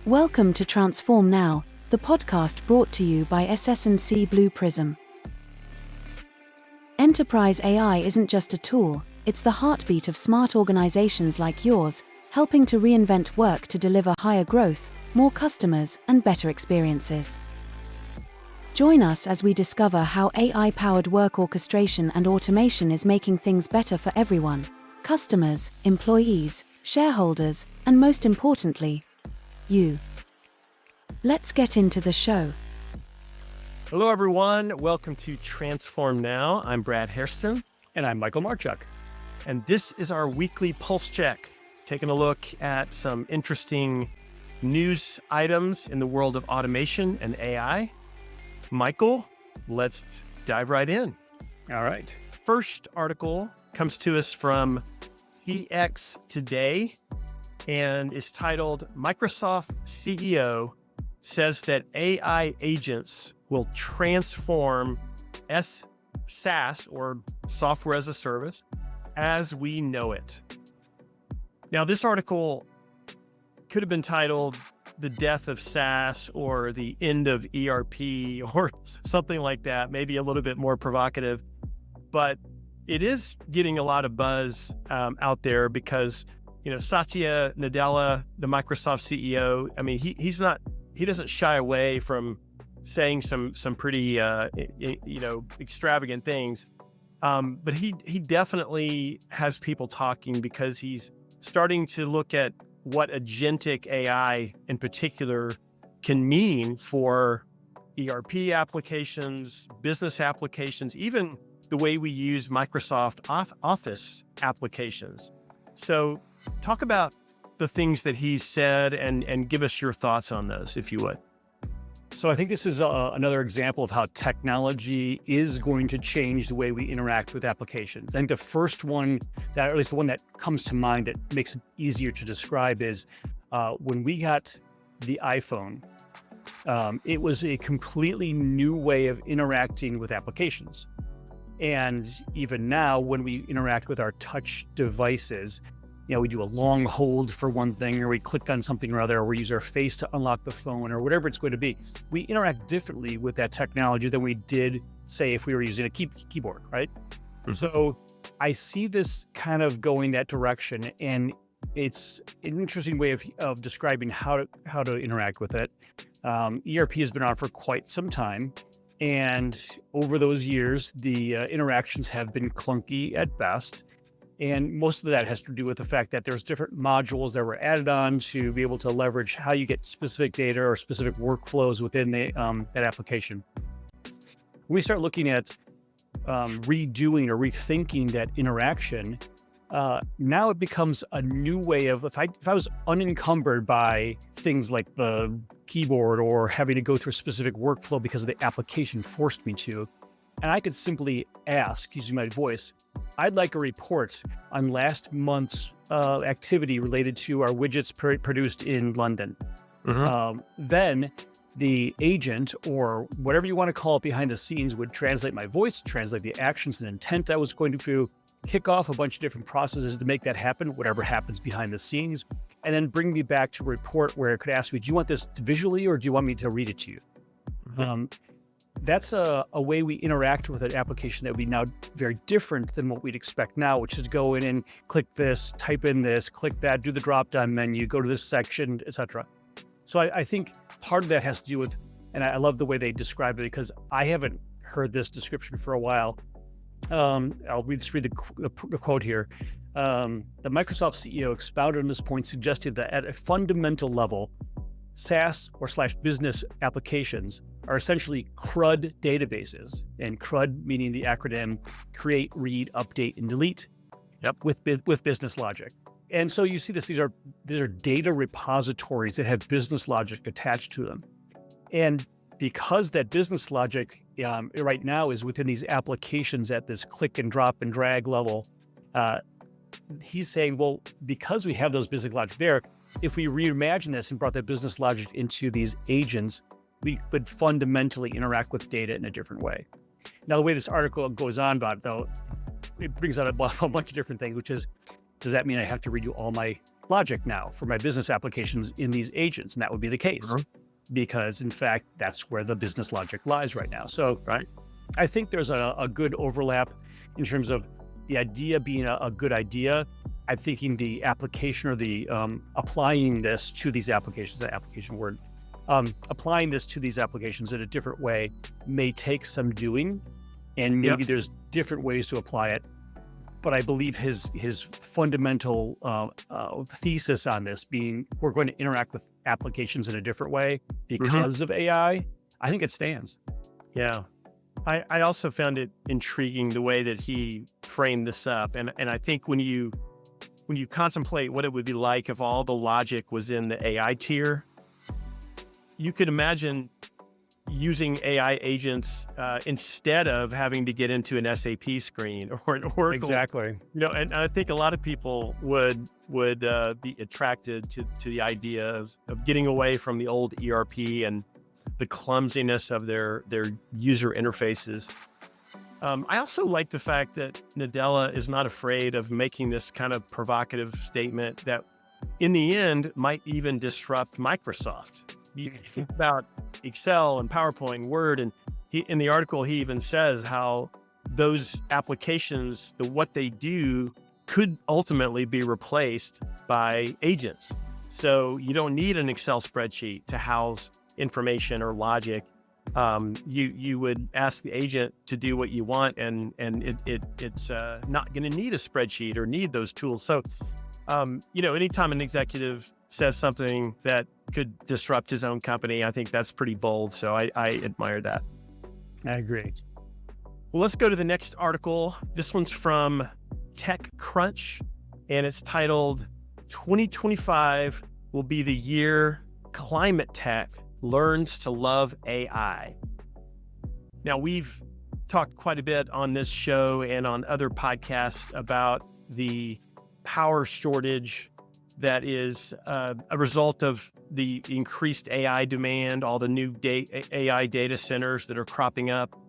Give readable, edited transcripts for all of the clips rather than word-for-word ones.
Welcome to Transform Now, the podcast brought to you by SS&C Blue Prism. Enterprise AI isn't just a tool, it's the heartbeat of smart organizations like yours, helping to reinvent work to deliver higher growth, more customers, and better experiences. Join us as we discover how AI-powered work orchestration and automation is making things better for everyone: customers, employees, shareholders, and most importantly, you. Let's get into the show. Hello, everyone. Welcome to Transform Now. I'm Brad Hairston. And I'm Michael Marchuk. And this is our weekly pulse check, taking a look at some interesting news items in the world of automation and AI. Michael, let's dive right in. All right. First article comes to us from EX Today and is titled, Microsoft CEO says that AI agents will transform SaaS, or software as a service, as we know it. Now, this article could have been titled The Death of SaaS or The End of ERP or something like that, maybe a little bit more provocative, but it is getting a lot of buzz out there because, Satya Nadella, the Microsoft CEO, I mean, he doesn't shy away from saying some pretty, extravagant things. But he definitely has people talking because he's starting to look at what agentic AI in particular can mean for ERP applications, business applications, even the way we use Microsoft Office applications. So talk about the things that he's said and give us your thoughts on those, if you would. So I think this is another example of how technology is going to change the way we interact with applications. I think the first one, or at least the one that comes to mind that makes it easier to describe is when we got the iPhone, it was a completely new way of interacting with applications. And even now, when we interact with our touch devices, we do a long hold for one thing, or we click on something or other, or we use our face to unlock the phone, or whatever it's going to be. We interact differently with that technology than we did, say, if we were using a keyboard, right? Mm-hmm. So I see this kind of going that direction, and it's an interesting way of describing how to interact with it. ERP has been on for quite some time, and over those years, the interactions have been clunky at best. And most of that has to do with the fact that there's different modules that were added on to be able to leverage how you get specific data or specific workflows within that application. When we start looking at redoing or rethinking that interaction, now it becomes a new way of, if I was unencumbered by things like the keyboard or having to go through a specific workflow because the application forced me to, and I could simply ask using my voice, I'd like a report on last month's activity related to our widgets produced in London. Mm-hmm. Then the agent, or whatever you want to call it behind the scenes, would translate my voice, translate the actions and intent I was going to do, kick off a bunch of different processes to make that happen, whatever happens behind the scenes, and then bring me back to a report where it could ask me, do you want this visually or do you want me to read it to you? Mm-hmm. That's a way we interact with an application that would be now very different than what we'd expect now, which is go in and click this, type in this, click that, do the drop-down menu, go to this section, etc. So I think part of that has to do with, and I love the way they describe it because I haven't heard this description for a while. I'll just read the quote here. The Microsoft CEO expounded on this point, suggested that at a fundamental level, SaaS or /business applications are essentially CRUD databases, and CRUD meaning the acronym create, read, update, and delete. Yep, with business logic. And so you see this; these are data repositories that have business logic attached to them. And because that business logic right now is within these applications at this click and drop and drag level, he's saying, well, because we have those business logic there, if we reimagine this and brought that business logic into these agents, we would fundamentally interact with data in a different way. Now, the way this article goes on about it, though, it brings out a bunch of different things, which is, does that mean I have to redo all my logic now for my business applications in these agents. And that would be the case because in fact, that's where the business logic lies right now. So I think there's a good overlap in terms of the idea being a good idea. I'm thinking the application or the applying this to these applications, that application word, applying this to these applications in a different way may take some doing, and maybe there's different ways to apply it. But I believe his fundamental thesis on this being we're going to interact with applications in a different way because of AI, I think it stands. Yeah. I also found it intriguing the way that he framed this up. And I think when you contemplate what it would be like if all the logic was in the AI tier, you could imagine using AI agents instead of having to get into an SAP screen or an Oracle. Exactly. And I think a lot of people would be attracted to the idea of getting away from the old ERP and the clumsiness of their user interfaces. I also like the fact that Nadella is not afraid of making this kind of provocative statement that in the end might even disrupt Microsoft. You think about Excel and PowerPoint, Word, and in the article, he even says how those applications, what they do could ultimately be replaced by agents. So you don't need an Excel spreadsheet to house information or logic. You would ask the agent to do what you want, and it's not going to need a spreadsheet or need those tools. So, anytime an executive says something that could disrupt his own company, I think that's pretty bold. So I admire that. I agree. Well, let's go to the next article. This one's from TechCrunch, and it's titled 2025 will be the year climate tech learns to love AI. Now, we've talked quite a bit on this show and on other podcasts about the power shortage that is a result of the increased AI demand, all the new AI data centers that are cropping up.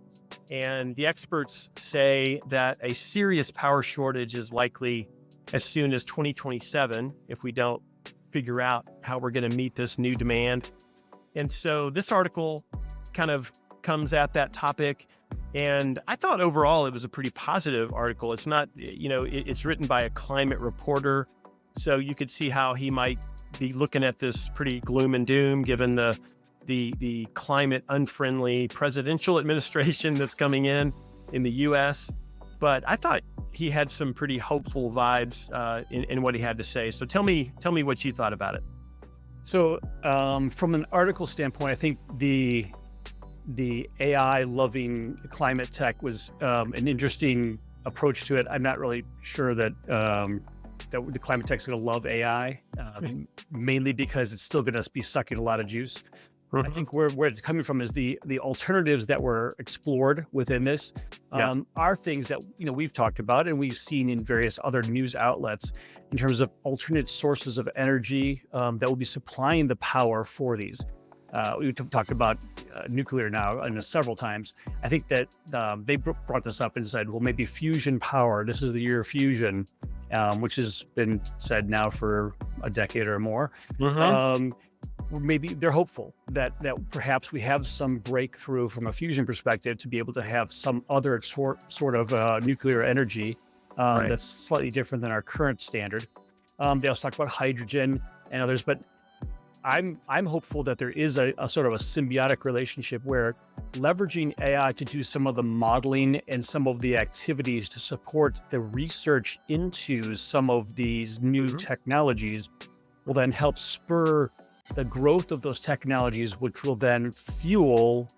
And the experts say that a serious power shortage is likely as soon as 2027 if we don't figure out how we're going to meet this new demand. And so this article kind of comes at that topic. And I thought overall it was a pretty positive article. It's not, it's written by a climate reporter. So you could see how he might be looking at this pretty gloom and doom given the climate unfriendly presidential administration that's coming in the US. But I thought he had some pretty hopeful vibes in what he had to say. So tell me what you thought about it. So from an article standpoint, I think the AI loving climate tech was an interesting approach to it. I'm not really sure that that the climate tech's going to love AI, mainly because it's still going to be sucking a lot of juice. I think where it's coming from is the alternatives that were explored within this are things that we've talked about and we've seen in various other news outlets in terms of alternate sources of energy that will be supplying the power for these. We've talked about nuclear now several times. I think that they brought this up and said, well, maybe fusion power. This is the year of fusion, which has been said now for a decade or more. Maybe they're hopeful that perhaps we have some breakthrough from a fusion perspective to be able to have some other sort of nuclear energy that's slightly different than our current standard. They also talk about hydrogen and others, but I'm hopeful that there is a sort of a symbiotic relationship where leveraging AI to do some of the modeling and some of the activities to support the research into some of these new technologies will then help spur the growth of those technologies, which will then fuel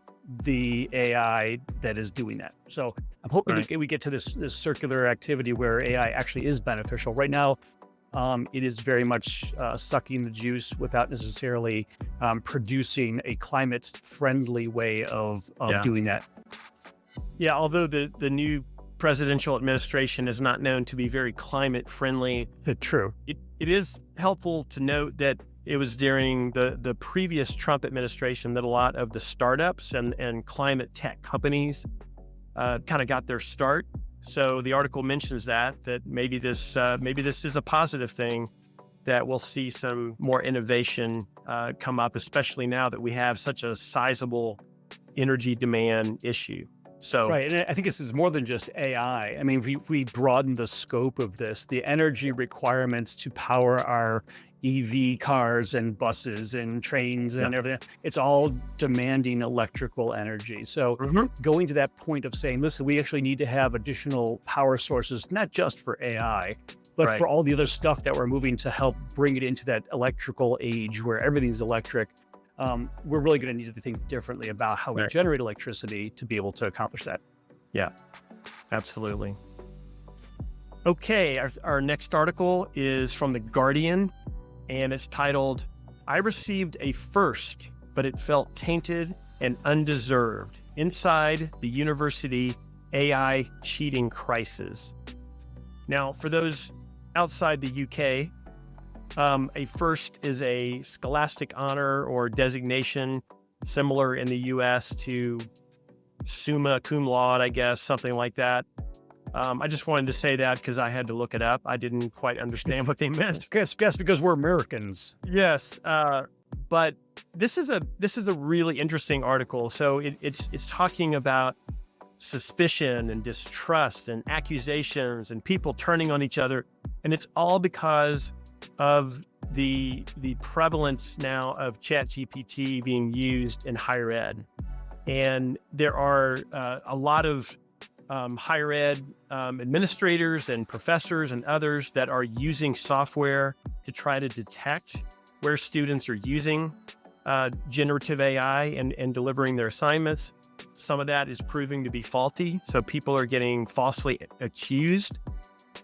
the AI that is doing that. So I'm hoping we get to this circular activity where AI actually is beneficial. Right now, it is very much sucking the juice without necessarily producing a climate-friendly way of doing that. Yeah, although the new presidential administration is not known to be very climate-friendly. True. It is helpful to note that it was during the previous Trump administration that a lot of the startups and climate tech companies kind of got their start. So the article mentions that maybe this is a positive thing that we'll see some more innovation come up, especially now that we have such a sizable energy demand issue. So, right. And I think this is more than just AI. I mean, if we broaden the scope of this, the energy requirements to power our EV cars and buses and trains and everything, it's all demanding electrical energy. So going to that point of saying, listen, we actually need to have additional power sources, not just for AI, but for all the other stuff that we're moving to help bring it into that electrical age where everything's electric. We're really going to need to think differently about how we generate electricity to be able to accomplish that. Yeah, absolutely. Okay, our next article is from The Guardian, and it's titled, "I received a first, but it felt tainted and undeserved. Inside the university AI cheating crisis." Now, for those outside the UK, a first is a scholastic honor or designation, similar in the US to summa cum laude, I guess, something like that. I just wanted to say that because I had to look it up. I didn't quite understand what they meant. Guess because we're Americans. Yes, but this is a really interesting article. So it's talking about suspicion and distrust and accusations and people turning on each other, and it's all because of the prevalence now of ChatGPT being used in higher ed. And there are a lot of higher ed administrators and professors and others that are using software to try to detect where students are using generative AI and delivering their assignments. Some of that is proving to be faulty, so people are getting falsely accused.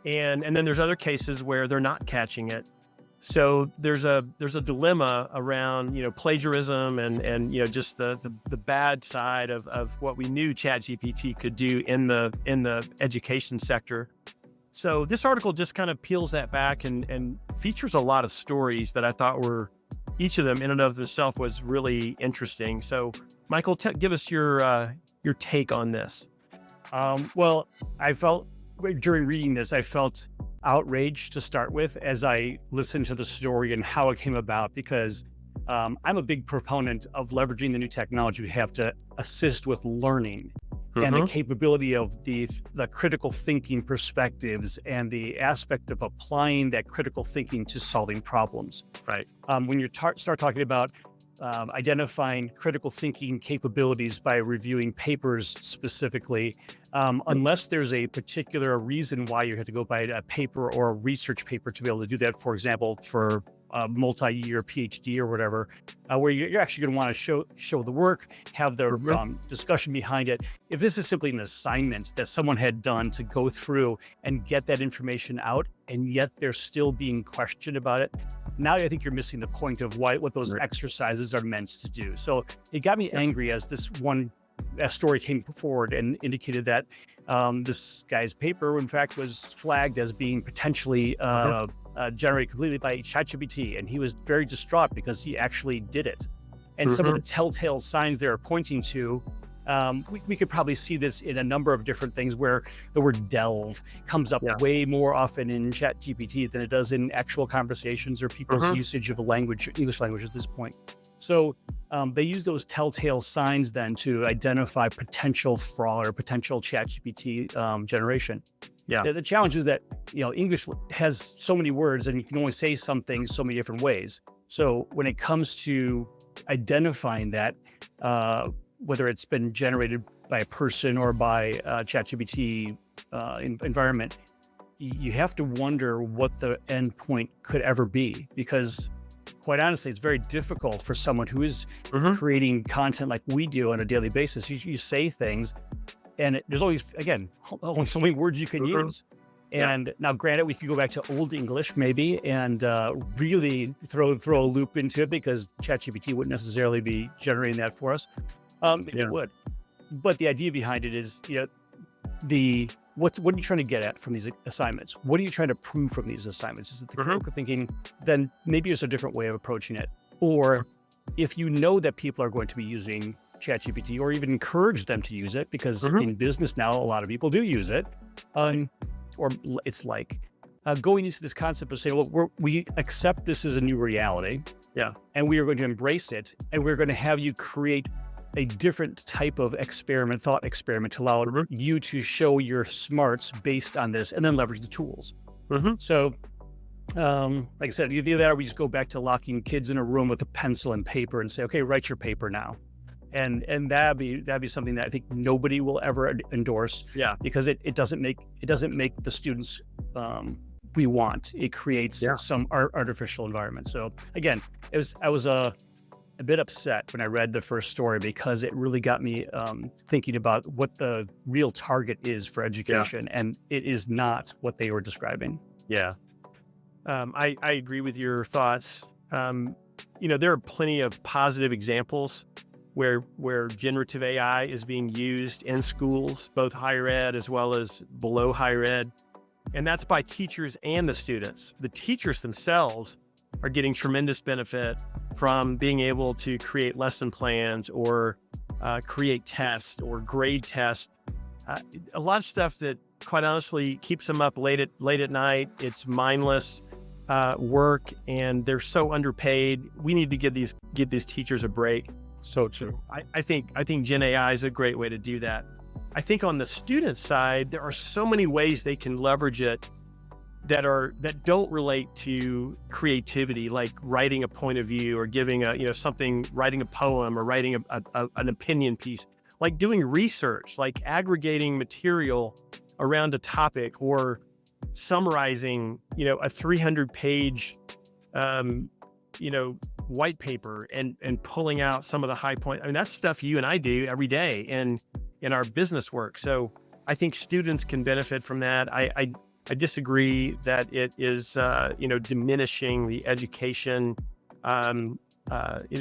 And then there's other cases where they're not catching it. So there's a dilemma around, plagiarism and just the bad side of what we knew ChatGPT could do in the education sector. So this article just kind of peels that back and features a lot of stories that I thought were, each of them in and of themselves was really interesting. So Michael, give us your take on this. Well, I felt during reading this, I felt outraged to start with as I listened to the story and how it came about, because I'm a big proponent of leveraging the new technology we have to assist with learning and the capability of the critical thinking perspectives and the aspect of applying that critical thinking to solving problems. Right. When you start talking about identifying critical thinking capabilities by reviewing papers specifically, unless there's a particular reason why you have to go by a paper or a research paper to be able to do that, for example, for a multi-year PhD or whatever, where you're actually going to want to show the work, have the discussion behind it. If this is simply an assignment that someone had done to go through and get that information out, and yet they're still being questioned about it, now I think you're missing the point of what those exercises are meant to do. So it got me angry as this one story came forward and indicated that this guy's paper, in fact, was flagged as being potentially generated completely by ChatGPT, and he was very distraught because he actually did it. And some of the telltale signs they're pointing to, we could probably see this in a number of different things where the word delve comes up way more often in ChatGPT than it does in actual conversations or people's usage of English language at this point. So they use those telltale signs then to identify potential fraud or potential ChatGPT generation. Yeah. The challenge is that, English has so many words and you can only say some things so many different ways. So when it comes to identifying that, whether it's been generated by a person or by a ChatGPT environment, you have to wonder what the end point could ever be, because quite honestly, it's very difficult for someone who is creating content like we do on a daily basis. You say things, and there's always, again, only so many words you can use. And now, granted, we could go back to Old English maybe and really throw a loop into it, because ChatGPT wouldn't necessarily be generating that for us. It would. But the idea behind it is, what are you trying to get at from these assignments? What are you trying to prove from these assignments? Is it the critical thinking? Then maybe there's a different way of approaching it. Or if you know that people are going to be using ChatGPT, or even encourage them to use it, because in business now, a lot of people do use it, or it's like, going into this concept of saying, well, we accept this as a new reality. Yeah. And we are going to embrace it. And we're going to have you create a different type of thought experiment to allow you to show your smarts based on this and then leverage the tools. So, like I said, either that or we just go back to locking kids in a room with a pencil and paper and say, okay, write your paper now. And that'd be something that I think nobody will ever endorse. Yeah. Because it doesn't make the students we want. It creates some artificial environment. So again, I was a bit upset when I read the first story because it really got me thinking about what the real target is for education, and it is not what they were describing. Yeah. I agree with your thoughts. There are plenty of positive examples where generative AI is being used in schools, both higher ed as well as below higher ed. And that's by teachers and the students. The teachers themselves are getting tremendous benefit from being able to create lesson plans or create tests or grade tests. A lot of stuff that, quite honestly, keeps them up late at night. It's mindless work, and they're so underpaid. We need to give these teachers a break. So true. I think Gen AI is a great way to do that. I think on the student side, there are so many ways they can leverage it that don't relate to creativity, like writing a point of view or giving writing a poem or writing an opinion piece, like doing research, like aggregating material around a topic or summarizing, a 300-page, white paper and pulling out some of the high points. I mean, that's stuff you and I do every day in our business work. So I think students can benefit from that. I disagree that it is, diminishing the education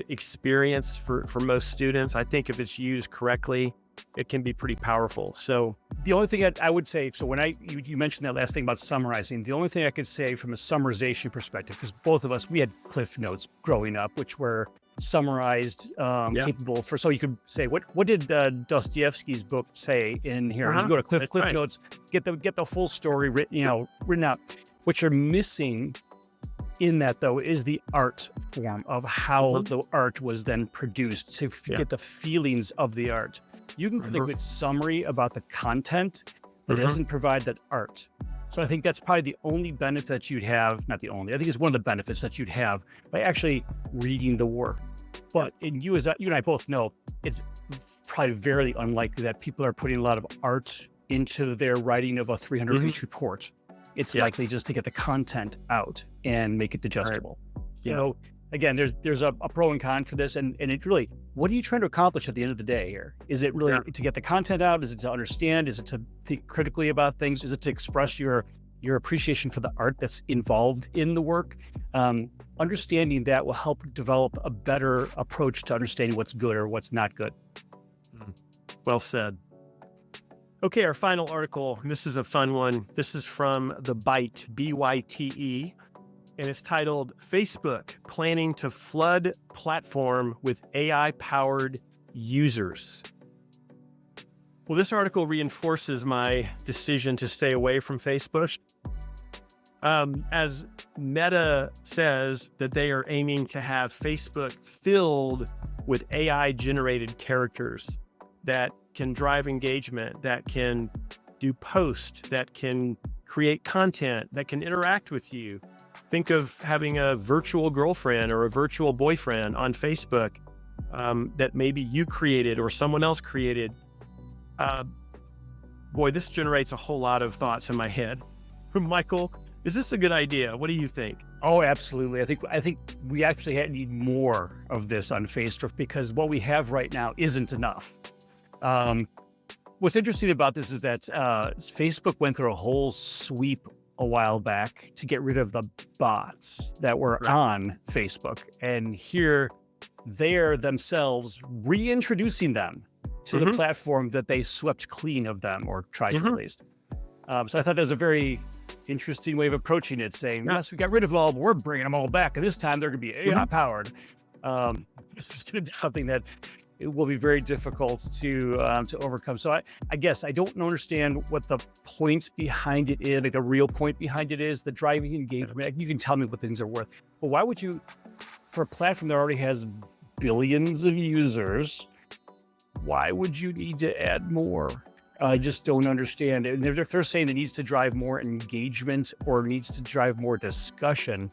experience for most students. I think if it's used correctly, it can be pretty powerful. So the only thing I would say, so when you mentioned that last thing about summarizing, the only thing I could say from a summarization perspective, because both of us, we had Cliff Notes growing up, which were summarized, capable for, so you could say, what did Dostoevsky's book say in here? You go to Cliff Notes, get the full story written out. What you're missing in that, though, is the art form of how the art was then produced, to get the feelings of the art. You can get a good summary about the content, but it doesn't provide that art. So I think that's probably the only benefit that you'd have, not the only, I think it's one of the benefits that you'd have by actually reading the work. But you and I both know, it's probably very unlikely that people are putting a lot of art into their writing of a 300-page report. It's likely just to get the content out and make it digestible. So again, there's a pro and con for this, and it really, what are you trying to accomplish at the end of the day here? Is it really to get the content out? Is it to understand? Is it to think critically about things? Is it to express your appreciation for the art that's involved in the work? Understanding that will help develop a better approach to understanding what's good or what's not good. Well said. Okay, our final article, this is a fun one. This is from The Byte, B-Y-T-E, and it's titled, Facebook Planning to Flood Platform with AI-Powered Users. Well, this article reinforces my decision to stay away from Facebook. As Meta says that they are aiming to have Facebook filled with AI-generated characters that can drive engagement, that can do posts, that can create content, that can interact with you. Think of having a virtual girlfriend or a virtual boyfriend on Facebook that maybe you created or someone else created. Boy, this generates a whole lot of thoughts in my head. Michael, is this a good idea? What do you think? Oh, absolutely. I think we actually need more of this on Facebook, because what we have right now isn't enough. What's interesting about this is that Facebook went through a whole sweep a while back to get rid of the bots that were on Facebook. And here they're themselves reintroducing them to the platform that they swept clean of them, or tried to at least. So I thought that was a very interesting way of approaching it, saying, yes, we got rid of them all, but we're bringing them all back. And this time they're going to be AI powered. This is going to be something that it will be very difficult to overcome. So I guess I don't understand what the point behind it is, like the real point behind it is, the driving engagement. You can tell me what things are worth, but why would you, for a platform that already has billions of users, why would you need to add more? I just don't understand. And if they're saying it needs to drive more engagement or needs to drive more discussion,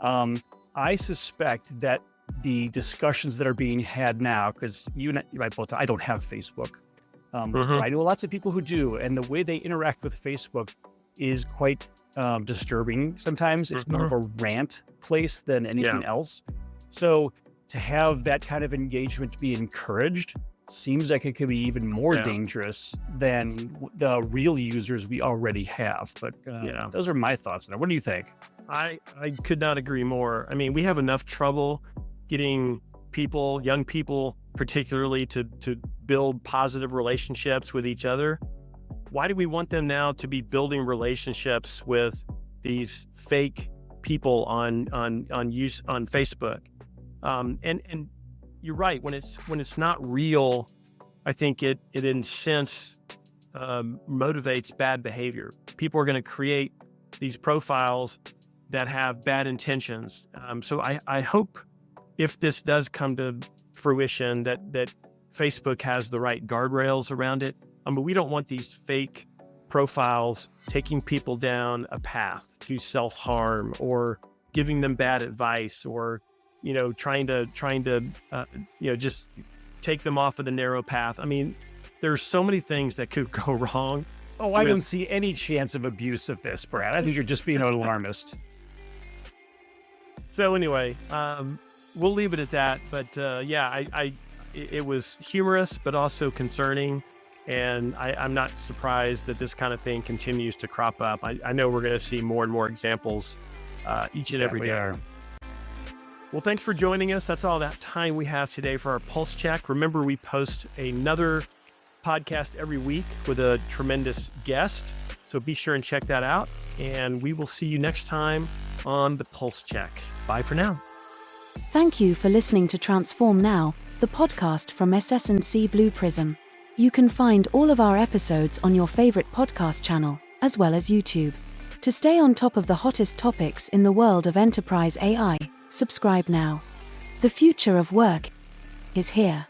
I suspect that the discussions that are being had now, because you and I both, I don't have Facebook. I know lots of people who do, and the way they interact with Facebook is quite disturbing. Sometimes it's more of a rant place than anything else. So to have that kind of engagement be encouraged seems like it could be even more dangerous than the real users we already have. But those are my thoughts on it. What do you think? I could not agree more. I mean, we have enough trouble getting people, young people particularly, to build positive relationships with each other. Why do we want them now to be building relationships with these fake people on Facebook? And you're right. When it's not real, I think it in a sense motivates bad behavior. People are going to create these profiles that have bad intentions. So I hope, if this does come to fruition, that Facebook has the right guardrails around it. But we don't want these fake profiles taking people down a path to self-harm, or giving them bad advice, or trying to just take them off of the narrow path. I mean, there's so many things that could go wrong. Oh, I don't see any chance of abuse of this, Brad. I think you're just being an alarmist. So anyway, we'll leave it at that. But it was humorous, but also concerning. And I'm not surprised that this kind of thing continues to crop up. I know we're going to see more and more examples each and every day. Well, thanks for joining us. That's all that time we have today for our Pulse Check. Remember, we post another podcast every week with a tremendous guest. So be sure and check that out. And we will see you next time on the Pulse Check. Bye for now. Thank you for listening to Transform Now, the podcast from SS&C Blue Prism. You can find all of our episodes on your favorite podcast channel, as well as YouTube. To stay on top of the hottest topics in the world of enterprise AI, subscribe now. The future of work is here.